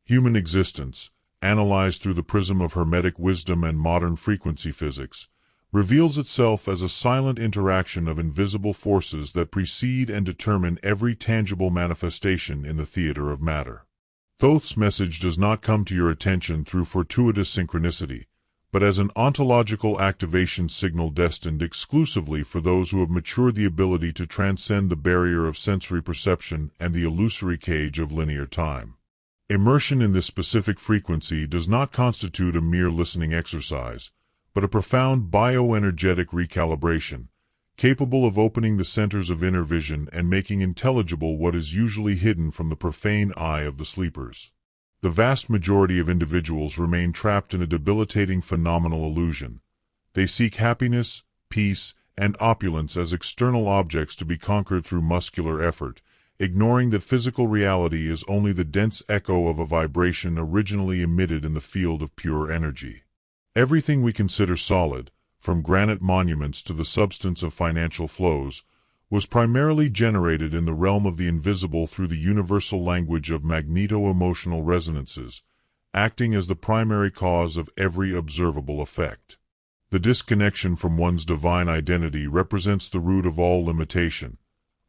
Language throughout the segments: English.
Human existence, analyzed through the prism of Hermetic wisdom and modern frequency physics, reveals itself as a silent interaction of invisible forces that precede and determine every tangible manifestation in the theater of matter. Thoth's message does not come to your attention through fortuitous synchronicity, but as an ontological activation signal destined exclusively for those who have matured the ability to transcend the barrier of sensory perception and the illusory cage of linear time. Immersion in this specific frequency does not constitute a mere listening exercise, but a profound bioenergetic recalibration, capable of opening the centers of inner vision and making intelligible what is usually hidden from the profane eye of the sleepers. The vast majority of individuals remain trapped in a debilitating phenomenal illusion. They seek happiness, peace, and opulence as external objects to be conquered through muscular effort, ignoring that physical reality is only the dense echo of a vibration originally emitted in the field of pure energy. Everything we consider solid, from granite monuments to the substance of financial flows, was primarily generated in the realm of the invisible through the universal language of magneto-emotional resonances, acting as the primary cause of every observable effect. The disconnection from one's divine identity represents the root of all limitation,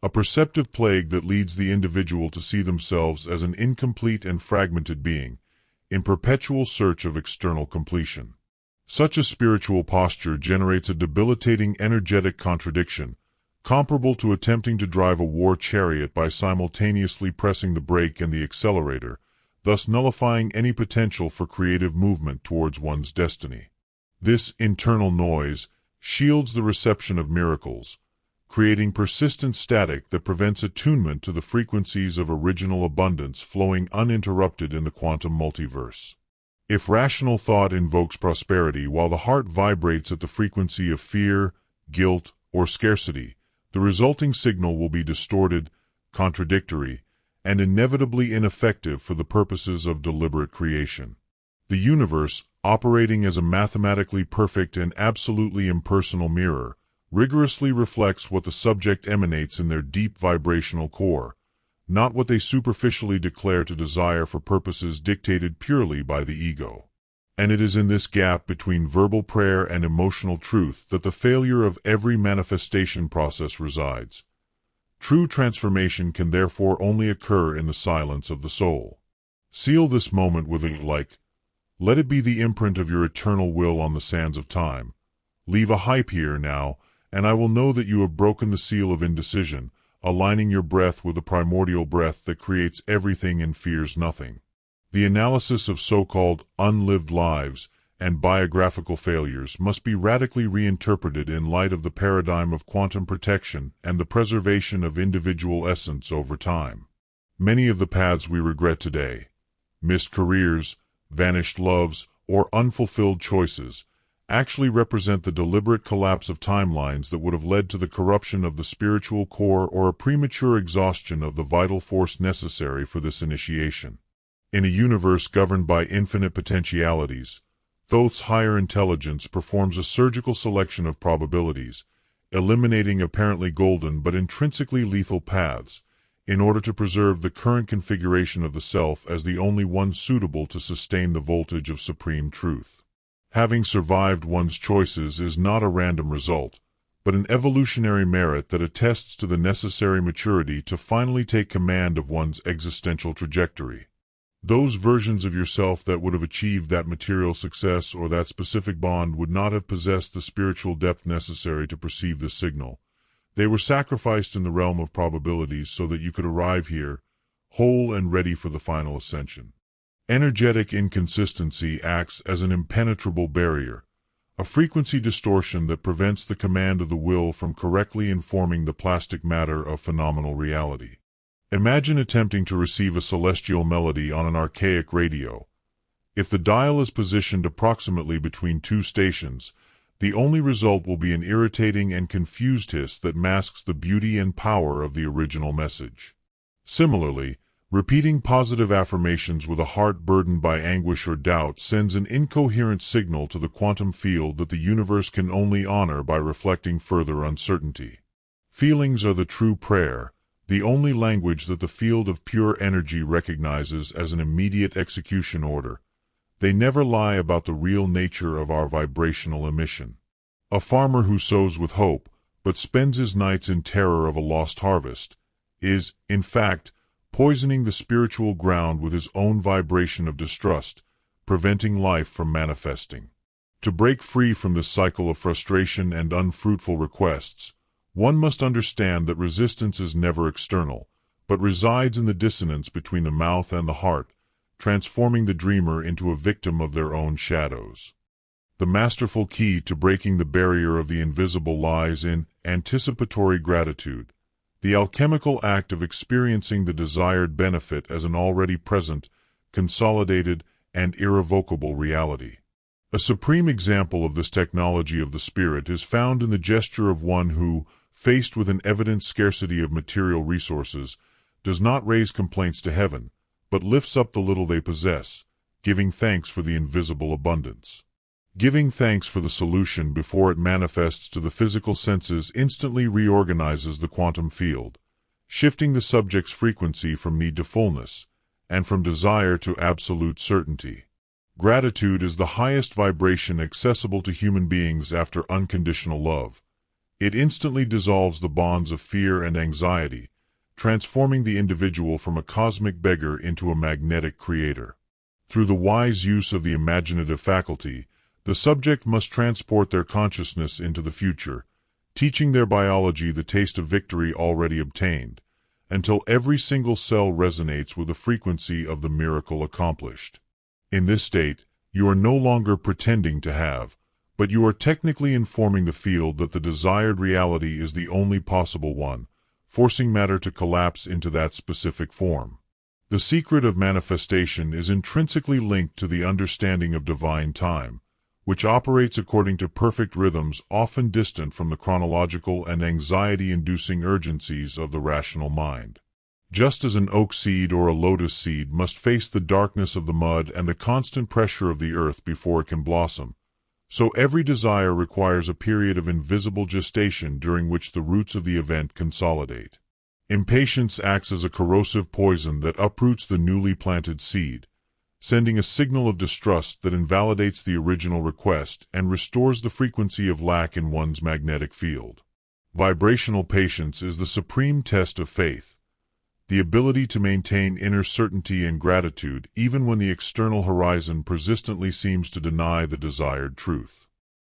a perceptive plague that leads the individual to see themselves as an incomplete and fragmented being, in perpetual search of external completion. Such a spiritual posture generates a debilitating energetic contradiction, comparable to attempting to drive a war chariot by simultaneously pressing the brake and the accelerator, thus nullifying any potential for creative movement towards one's destiny. This internal noise shields the reception of miracles, creating persistent static that prevents attunement to the frequencies of original abundance flowing uninterrupted in the quantum multiverse. If rational thought invokes prosperity while the heart vibrates at the frequency of fear, guilt, or scarcity, the resulting signal will be distorted, contradictory, and inevitably ineffective for the purposes of deliberate creation. The universe, operating as a mathematically perfect and absolutely impersonal mirror, rigorously reflects what the subject emanates in their deep vibrational core, not what they superficially declare to desire for purposes dictated purely by the ego. And it is in this gap between verbal prayer and emotional truth that the failure of every manifestation process resides. True transformation can therefore only occur in the silence of the soul. Seal this moment with a like. Let it be the imprint of your eternal will on the sands of time. Leave a hype here now, and I will know that you have broken the seal of indecision, aligning your breath with the primordial breath that creates everything and fears nothing. The analysis of so-called unlived lives and biographical failures must be radically reinterpreted in light of the paradigm of quantum protection and the preservation of individual essence over time. Many of the paths we regret today, missed careers, vanished loves, or unfulfilled choices, actually represent the deliberate collapse of timelines that would have led to the corruption of the spiritual core or a premature exhaustion of the vital force necessary for this initiation. In a universe governed by infinite potentialities, Thoth's higher intelligence performs a surgical selection of probabilities, eliminating apparently golden but intrinsically lethal paths, in order to preserve the current configuration of the self as the only one suitable to sustain the voltage of supreme truth. Having survived one's choices is not a random result, but an evolutionary merit that attests to the necessary maturity to finally take command of one's existential trajectory. Those versions of yourself that would have achieved that material success or that specific bond would not have possessed the spiritual depth necessary to perceive this signal. They were sacrificed in the realm of probabilities so that you could arrive here, whole and ready for the final ascension. Energetic inconsistency acts as an impenetrable barrier, a frequency distortion that prevents the command of the will from correctly informing the plastic matter of phenomenal reality. Imagine attempting to receive a celestial melody on an archaic radio. If the dial is positioned approximately between two stations, the only result will be an irritating and confused hiss that masks the beauty and power of the original message. Similarly, repeating positive affirmations with a heart burdened by anguish or doubt sends an incoherent signal to the quantum field that the universe can only honor by reflecting further uncertainty. Feelings are the true prayer, the only language that the field of pure energy recognizes as an immediate execution order. They never lie about the real nature of our vibrational emission. A farmer who sows with hope, but spends his nights in terror of a lost harvest, is, in fact, poisoning the spiritual ground with his own vibration of distrust, preventing life from manifesting. To break free from this cycle of frustration and unfruitful requests, one must understand that resistance is never external, but resides in the dissonance between the mouth and the heart, transforming the dreamer into a victim of their own shadows. The masterful key to breaking the barrier of the invisible lies in anticipatory gratitude, the alchemical act of experiencing the desired benefit as an already present, consolidated, and irrevocable reality. A supreme example of this technology of the spirit is found in the gesture of one who, faced with an evident scarcity of material resources, does not raise complaints to heaven, but lifts up the little they possess, giving thanks for the invisible abundance. Giving thanks for the solution before it manifests to the physical senses instantly reorganizes the quantum field, shifting the subject's frequency from need to fullness, and from desire to absolute certainty. Gratitude is the highest vibration accessible to human beings after unconditional love. It instantly dissolves the bonds of fear and anxiety, transforming the individual from a cosmic beggar into a magnetic creator. Through the wise use of the imaginative faculty, the subject must transport their consciousness into the future, teaching their biology the taste of victory already obtained, until every single cell resonates with the frequency of the miracle accomplished. In this state, you are no longer pretending to have, but you are technically informing the field that the desired reality is the only possible one, forcing matter to collapse into that specific form. The secret of manifestation is intrinsically linked to the understanding of divine time, which operates according to perfect rhythms often distant from the chronological and anxiety-inducing urgencies of the rational mind. Just as an oak seed or a lotus seed must face the darkness of the mud and the constant pressure of the earth before it can blossom, so every desire requires a period of invisible gestation during which the roots of the event consolidate. Impatience acts as a corrosive poison that uproots the newly planted seed, sending a signal of distrust that invalidates the original request and restores the frequency of lack in one's magnetic field. Vibrational patience is the supreme test of faith, the ability to maintain inner certainty and gratitude even when the external horizon persistently seems to deny the desired truth.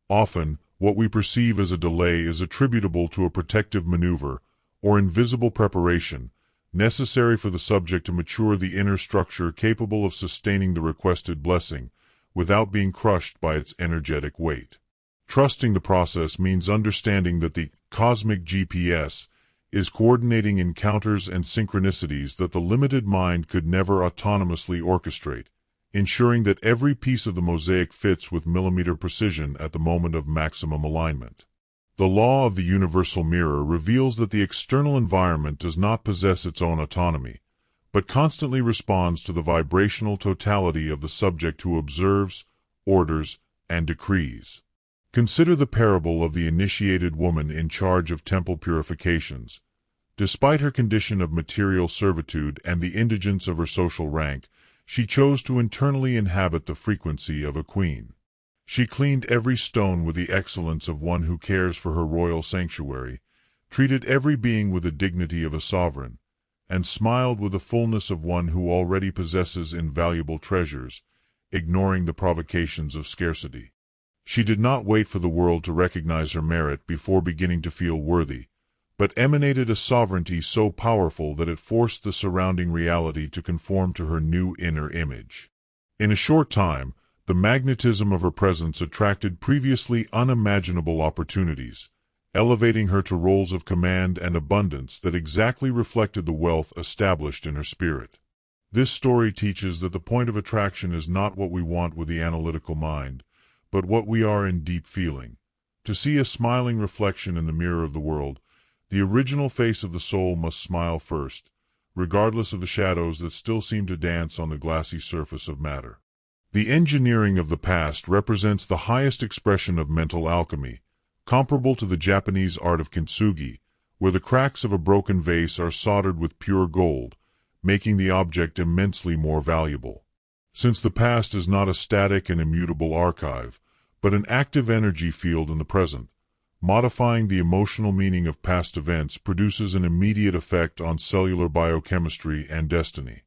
Often, what we perceive as a delay is attributable to a protective maneuver or invisible preparation, necessary for the subject to mature the inner structure capable of sustaining the requested blessing, without being crushed by its energetic weight. Trusting the process means understanding that the cosmic GPS is coordinating encounters and synchronicities that the limited mind could never autonomously orchestrate, ensuring that every piece of the mosaic fits with millimeter precision at the moment of maximum alignment. The law of the universal mirror reveals that the external environment does not possess its own autonomy, but constantly responds to the vibrational totality of the subject who observes, orders, and decrees. Consider the parable of the initiated woman in charge of temple purifications. Despite her condition of material servitude and the indigence of her social rank, she chose to internally inhabit the frequency of a queen. She cleaned every stone with the excellence of one who cares for her royal sanctuary, treated every being with the dignity of a sovereign, and smiled with the fullness of one who already possesses invaluable treasures, ignoring the provocations of scarcity. She did not wait for the world to recognize her merit before beginning to feel worthy, but emanated a sovereignty so powerful that it forced the surrounding reality to conform to her new inner image. In a short time, the magnetism of her presence attracted previously unimaginable opportunities, elevating her to roles of command and abundance that exactly reflected the wealth established in her spirit. This story teaches that the point of attraction is not what we want with the analytical mind, but what we are in deep feeling. To see a smiling reflection in the mirror of the world, the original face of the soul must smile first, regardless of the shadows that still seem to dance on the glassy surface of matter. The engineering of the past represents the highest expression of mental alchemy, comparable to the Japanese art of kintsugi, where the cracks of a broken vase are soldered with pure gold, making the object immensely more valuable. Since the past is not a static and immutable archive, but an active energy field in the present, modifying the emotional meaning of past events produces an immediate effect on cellular biochemistry and destiny.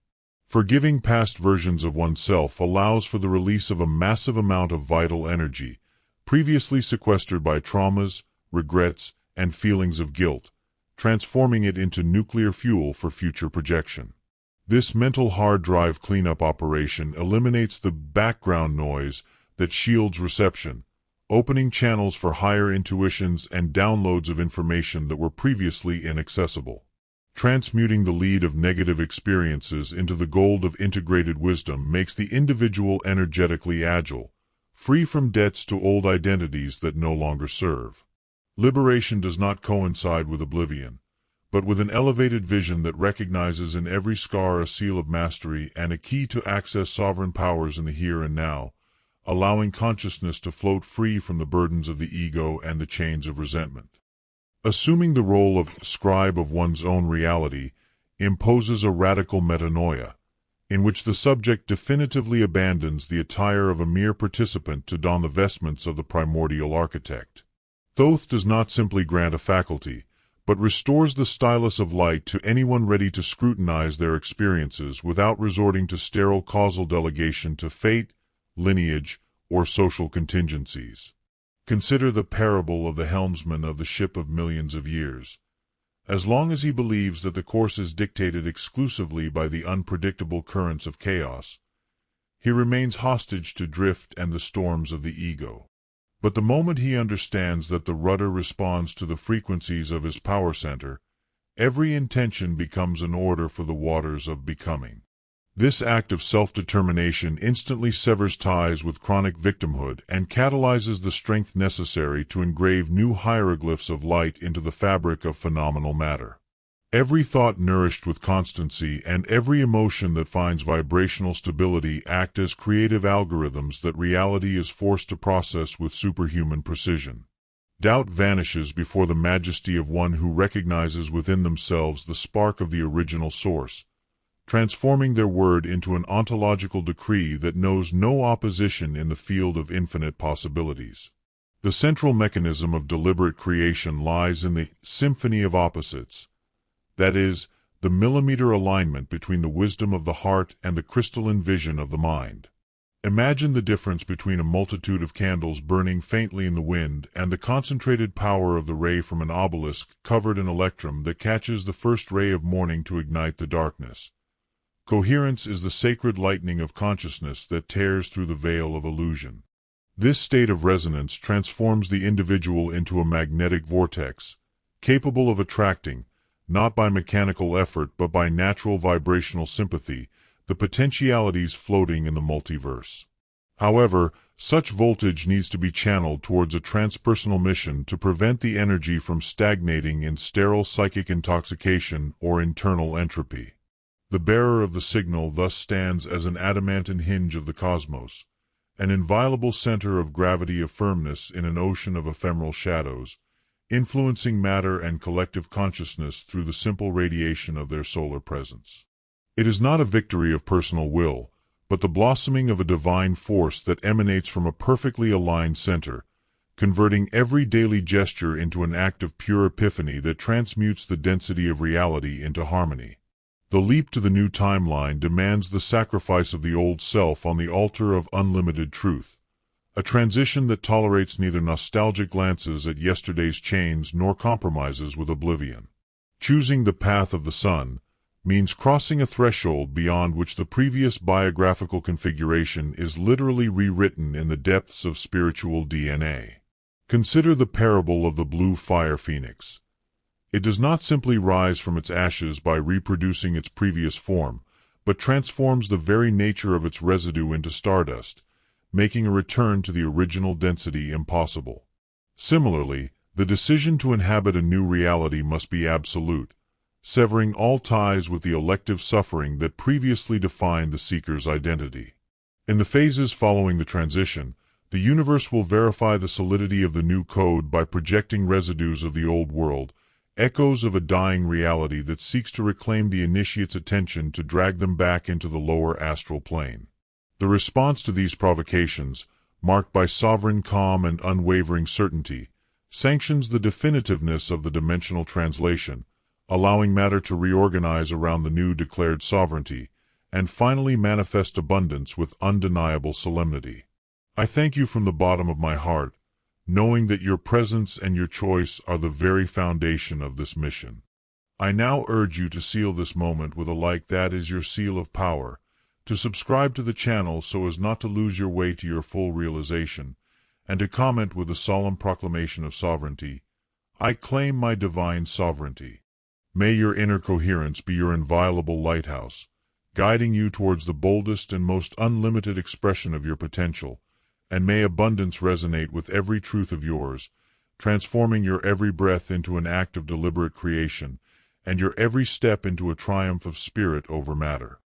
Forgiving past versions of oneself allows for the release of a massive amount of vital energy, previously sequestered by traumas, regrets, and feelings of guilt, transforming it into nuclear fuel for future projection. This mental hard drive cleanup operation eliminates the background noise that shields reception, opening channels for higher intuitions and downloads of information that were previously inaccessible. Transmuting the lead of negative experiences into the gold of integrated wisdom makes the individual energetically agile, free from debts to old identities that no longer serve. Liberation does not coincide with oblivion, but with an elevated vision that recognizes in every scar a seal of mastery and a key to access sovereign powers in the here and now, allowing consciousness to float free from the burdens of the ego and the chains of resentment. Assuming the role of scribe of one's own reality imposes a radical metanoia, in which the subject definitively abandons the attire of a mere participant to don the vestments of the primordial architect. Thoth does not simply grant a faculty, but restores the stylus of light to anyone ready to scrutinize their experiences without resorting to sterile causal delegation to fate, lineage, or social contingencies. Consider the parable of the helmsman of the ship of millions of years. As long as he believes that the course is dictated exclusively by the unpredictable currents of chaos, he remains hostage to drift and the storms of the ego. But the moment he understands that the rudder responds to the frequencies of his power center, every intention becomes an order for the waters of becoming. This act of self-determination instantly severs ties with chronic victimhood and catalyzes the strength necessary to engrave new hieroglyphs of light into the fabric of phenomenal matter. Every thought nourished with constancy and every emotion that finds vibrational stability act as creative algorithms that reality is forced to process with superhuman precision. Doubt vanishes before the majesty of one who recognizes within themselves the spark of the original source, transforming their word into an ontological decree that knows no opposition in the field of infinite possibilities. The central mechanism of deliberate creation lies in the symphony of opposites, that is, the millimeter alignment between the wisdom of the heart and the crystalline vision of the mind. Imagine the difference between a multitude of candles burning faintly in the wind and the concentrated power of the ray from an obelisk covered in electrum that catches the first ray of morning to ignite the darkness. Coherence is the sacred lightning of consciousness that tears through the veil of illusion. This state of resonance transforms the individual into a magnetic vortex, capable of attracting, not by mechanical effort but by natural vibrational sympathy, the potentialities floating in the multiverse. However, such voltage needs to be channeled towards a transpersonal mission to prevent the energy from stagnating in sterile psychic intoxication or internal entropy. The bearer of the signal thus stands as an adamantine hinge of the cosmos, an inviolable center of gravity of firmness in an ocean of ephemeral shadows, influencing matter and collective consciousness through the simple radiation of their solar presence. It is not a victory of personal will, but the blossoming of a divine force that emanates from a perfectly aligned center, converting every daily gesture into an act of pure epiphany that transmutes the density of reality into harmony. The leap to the new timeline demands the sacrifice of the old self on the altar of unlimited truth, a transition that tolerates neither nostalgic glances at yesterday's chains nor compromises with oblivion. Choosing the path of the sun means crossing a threshold beyond which the previous biographical configuration is literally rewritten in the depths of spiritual DNA. Consider the parable of the blue fire phoenix. It does not simply rise from its ashes by reproducing its previous form, but transforms the very nature of its residue into stardust, making a return to the original density impossible. Similarly, the decision to inhabit a new reality must be absolute, severing all ties with the elective suffering that previously defined the seeker's identity. In the phases following the transition, the universe will verify the solidity of the new code by projecting residues of the old world, echoes of a dying reality that seeks to reclaim the initiate's attention to drag them back into the lower astral plane. The response to these provocations, marked by sovereign calm and unwavering certainty, sanctions the definitiveness of the dimensional translation, allowing matter to reorganize around the new declared sovereignty, and finally manifest abundance with undeniable solemnity. I thank you from the bottom of my heart, knowing that your presence and your choice are the very foundation of this mission. I now urge you to seal this moment with a like that is your seal of power, to subscribe to the channel so as not to lose your way to your full realization, and to comment with a solemn proclamation of sovereignty. I claim my divine sovereignty. May your inner coherence be your inviolable lighthouse, guiding you towards the boldest and most unlimited expression of your potential, and may abundance resonate with every truth of yours, transforming your every breath into an act of deliberate creation, and your every step into a triumph of spirit over matter.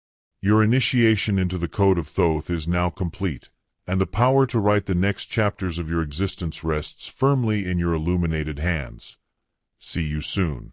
Your initiation into the code of Thoth is now complete, and the power to write the next chapters of your existence rests firmly in your illuminated hands. See you soon.